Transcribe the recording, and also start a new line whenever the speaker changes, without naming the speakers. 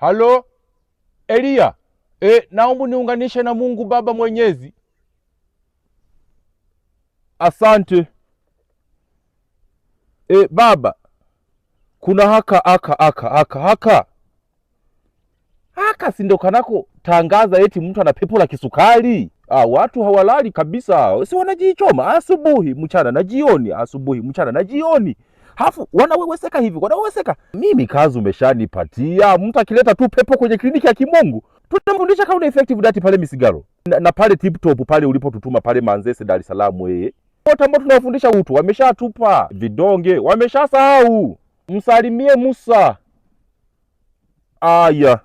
Halo Elia, naomba niunganishe na Mungu Baba Mwenyezi. Asante. Baba, kuna haka si ndo kanako tangaza eti mtu ana pepo la kisukari. Watu hawalali kabisa, si wanajichoma asubuhi mchana na jioni, asubuhi mchana na jioni, hafu wanaweweseka hivi, wanaweweseka. Mimi kazi umeshanipatia. Mtu akileta tu pepo kwenye kliniki ya kimungu, tutamfundisha kauna effective dati pale Misigaro na pale Tip Top pale ulipotutuma pale Manzese Dar es Salaam. Wote ambao tunawafundisha utu wameshatupa vidonge, wameshasahau. Msalimie Musa. Aya.